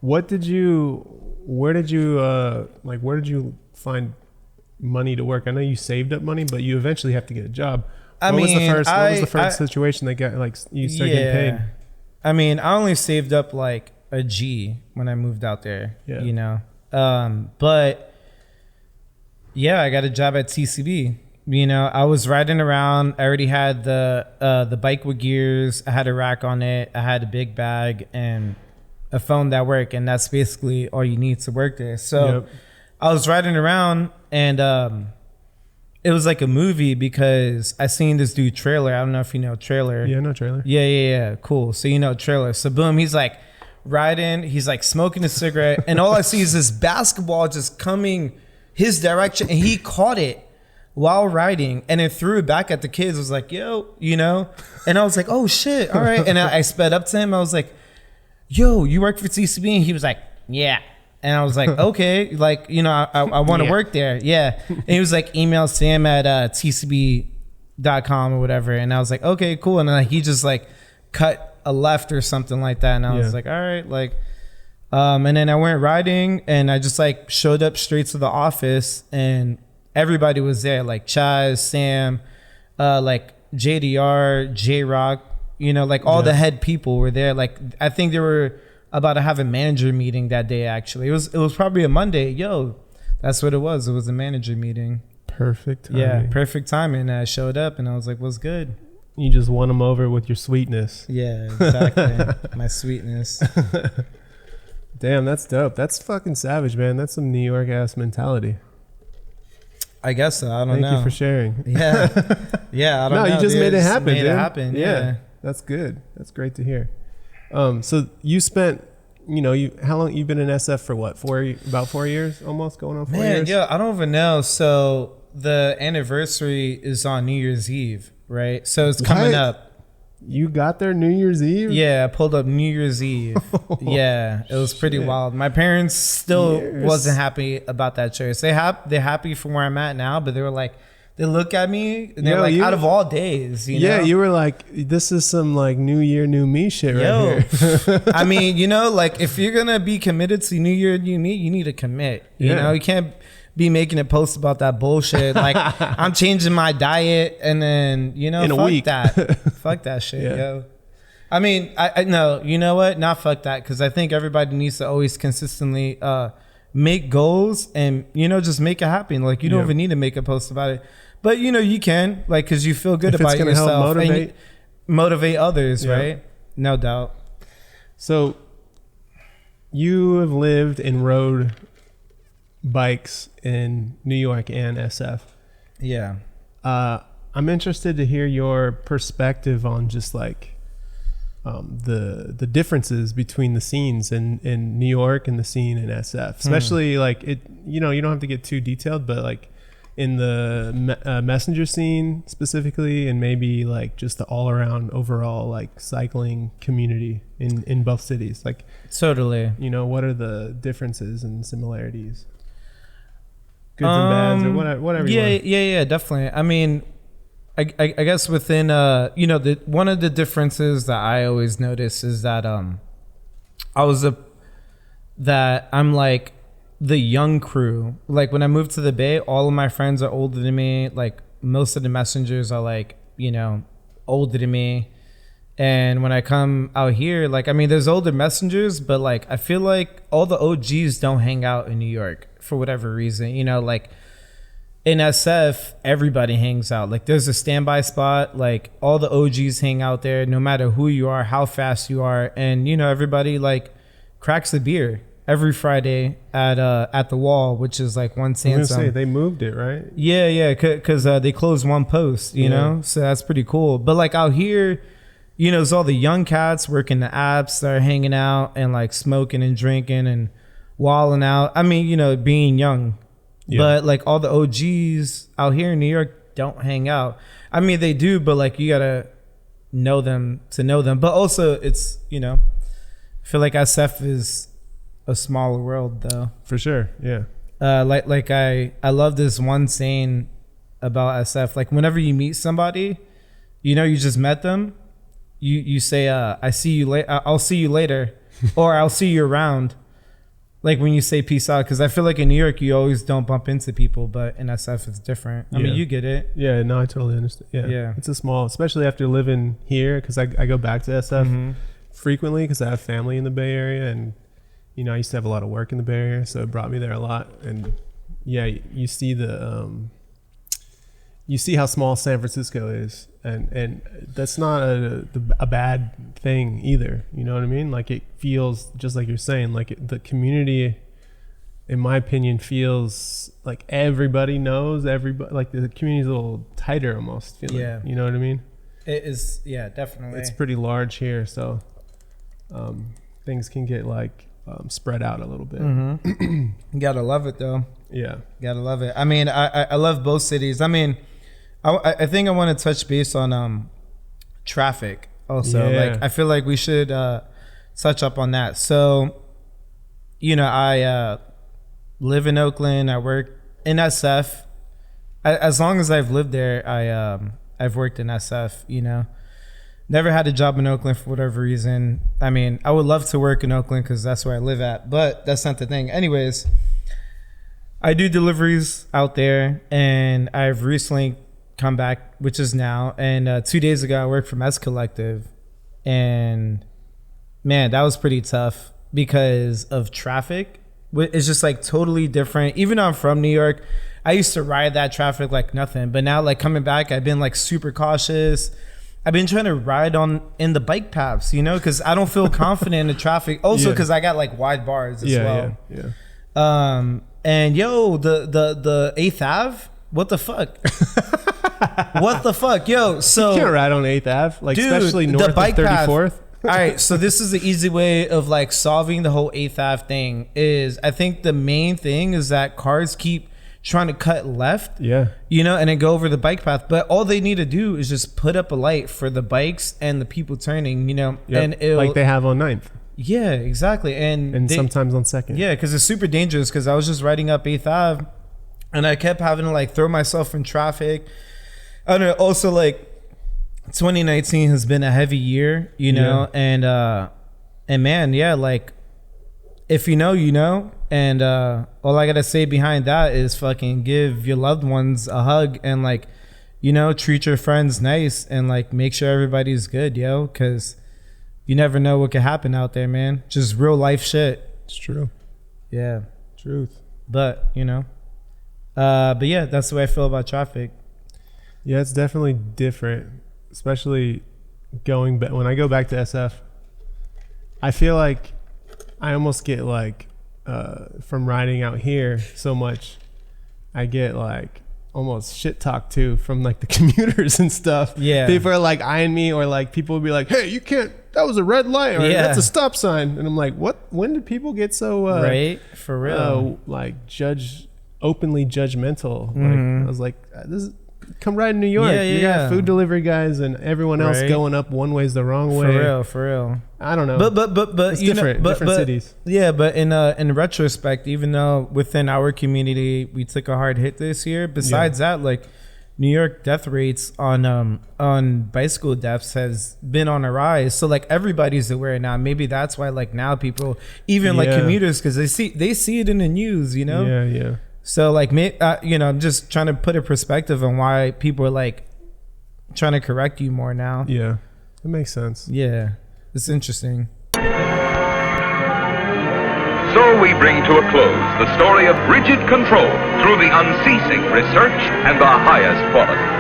where did you where did you find money to work? I know you saved up money, but you eventually have to get a job. What was the first situation that got like you started getting paid? I mean, I only saved up like a G when I moved out there, you know. But yeah, I got a job at TCB. You know, I was riding around. I already had the bike with gears. I had a rack on it. I had a big bag and a phone that worked, and that's basically all you need to work there. So I was riding around, and it was like a movie because I seen this dude Trailer. I don't know if you know Trailer. Yeah, no Trailer. Yeah. Cool. So you know Trailer. So boom, he's like riding. He's like smoking a cigarette, and all I see is this basketball just coming his direction, and he caught it while riding and then threw it back at the kids. Was like, yo, you know? And I was like, oh shit, all right. And I sped up to him. I was like, yo, you work for TCB? And he was like, yeah. And I was like, okay, like, you know, I want to work there. Yeah. And he was like, email Sam at tcb.com or whatever. And I was like, okay, cool. And then he just like cut a left or something like that. And I was like, all right, like, and then I went riding and I just like showed up straight to the office and everybody was there, like Chaz, Sam, like JDR, J-Rock, you know, like all the head people were there. Like, I think they were about to have a manager meeting that day, actually. It was probably a Monday. Yo, that's what it was. It was a manager meeting. Perfect timing. Yeah, perfect timing. And I showed up and I was like, what's good? You just won them over with your sweetness. Yeah, exactly. My sweetness. Damn, that's dope. That's fucking savage, man. That's some New York ass mentality. I guess so. I don't know. Thank you for sharing. Yeah. Yeah, I don't know. No, you just made it happen, dude. Made it happen, yeah. That's good. That's great to hear. So you spent, you know, how long you've been in SF for what? About 4 years almost, going on 4 years? Yeah, I don't even know. So the anniversary is on New Year's Eve, right? So it's coming up. You got there New Year's Eve? Yeah, I pulled up New Year's Eve. Yeah, it was pretty wild. My parents still wasn't happy about that choice. They're happy for where I'm at now, but they were like, they look at me and they're like, out of all days, you know? Yeah, you were like, this is some like New Year, New Me shit right here. I mean, you know, like if you're going to be committed to New Year, New Me, you need to commit. You know, you can't be making a post about that bullshit. Like, I'm changing my diet and then, you know, fuck that. Fuck that shit, yo. I mean, I no, you know what? Not fuck that, because I think everybody needs to always consistently make goals and, you know, just make it happen. Like, you don't even need to make a post about it. But, you know, you can, like, because you feel good about yourself. And motivate others, right? No doubt. So, you have lived and rode bikes in New York and SF. Yeah. I'm interested to hear your perspective on just like the differences between the scenes in New York and the scene in SF, especially like it, you know, you don't have to get too detailed, but like in the messenger scene specifically, and maybe like just the all around overall like cycling community in both cities. Like, totally, you know, what are the differences and similarities? Goods and bads, or whatever. Yeah, definitely. I mean, I guess within you know, one of the differences that I always notice is that I'm like the young crew. Like when I moved to the Bay, all of my friends are older than me. Like most of the messengers are like, you know, older than me. And when I come out here, like, I mean, there's older messengers, but like, I feel like all the OGs don't hang out in New York for whatever reason, you know, like in SF, everybody hangs out. Like there's a standby spot, like all the OGs hang out there, no matter who you are, how fast you are. And, you know, everybody like cracks a beer every Friday at the Wall, which is like one Sansom. I was gonna say, they moved it, right? Yeah, because they closed one post, you know, so that's pretty cool. But like out here, you know, there's all the young cats working the apps that are hanging out and like smoking and drinking and walling out. I mean, you know, being young. But like all the OGs out here in New York don't hang out. I mean, they do, but like you gotta know them to know them. But also it's, you know, I feel like SF is a smaller world though. For sure, yeah. Like I love this one saying about SF. Like whenever you meet somebody, you know, you just met them, you say, I'll see you later, or I'll see you around. Like when you say peace out, because I feel like in New York you always don't bump into people, but in SF it's different. I mean, you get it. Yeah, no, I totally understand. Yeah. It's a small, especially after living here, because I go back to SF frequently because I have family in the Bay Area, and you know I used to have a lot of work in the Bay Area, so it brought me there a lot. And yeah, you see you see how small San Francisco is, and that's not a bad thing either. You know what I mean? Like it feels just like you're saying, like the community, in my opinion, feels like everybody knows everybody. Like the community's a little tighter almost. Feeling, yeah. You know what I mean? It is. Yeah, definitely. It's pretty large here, so things can get like spread out a little bit. You gotta love it though. Yeah, gotta love it. I mean, I love both cities. I mean, I think I want to touch base on traffic also. Yeah. Like I feel like we should touch up on that. So, you know, I live in Oakland. I work in SF. As long as I've lived there, I've worked in SF. You know, never had a job in Oakland for whatever reason. I mean, I would love to work in Oakland because that's where I live at, but that's not the thing. Anyways, I do deliveries out there, and I've recently come back, which is now, and 2 days ago I worked for Mess Collective, and man, that was pretty tough because of traffic. It's just like totally different. Even though I'm from New York, I used to ride that traffic like nothing, but now like coming back, I've been like super cautious. I've been trying to ride in the bike paths, you know, because I don't feel confident in the traffic. Also, because I got like wide bars as well. Yeah. And yo, the 8th Ave, what the fuck? What the fuck, yo? So you can't ride on 8th Ave, like dude, especially north of 34th. All right, so this is the easy way of like solving the whole 8th Ave thing. Is I think the main thing is that cars keep trying to cut left, you know, and then go over the bike path. But all they need to do is just put up a light for the bikes and the people turning, you know, and like they have on 9th. Yeah, exactly, and sometimes on 2nd. Yeah, because it's super dangerous. Because I was just riding up 8th Ave, and I kept having to like throw myself in traffic. I don't know. Also, like 2019 has been a heavy year, you know, and man, yeah, like if you know, you know, and all I gotta say behind that is fucking give your loved ones a hug and like, you know, treat your friends nice and like make sure everybody's good, yo, because you never know what could happen out there, man. Just real life shit. It's true. Yeah. Truth. But, you know. But yeah, that's the way I feel about traffic. Yeah, it's definitely different. Especially going back when I go back to SF. I feel like I almost get like from riding out here so much, I get like almost shit talk too from like the commuters and stuff. Yeah, people are like eyeing me, or like people will be like, hey, you can't, that was a red light, or that's a stop sign, and I'm like, what? When did people get so right, for real, like openly judgmental? Like I was like, this is, come ride in New York. You got food delivery guys and everyone else going up one way is the wrong way. For real. I don't know. But it's different. Different cities. Yeah, but in retrospect, even though within our community we took a hard hit this year, besides that, like New York death rates on bicycle deaths has been on a rise. So like everybody's aware now. Maybe that's why like now people, even like commuters, because they see it in the news, you know. Yeah. So like me, you know, I'm just trying to put a perspective on why people are like trying to correct you more now. Yeah, it makes sense. Yeah, it's interesting. So we bring to a close the story of rigid control through the unceasing research and the highest quality.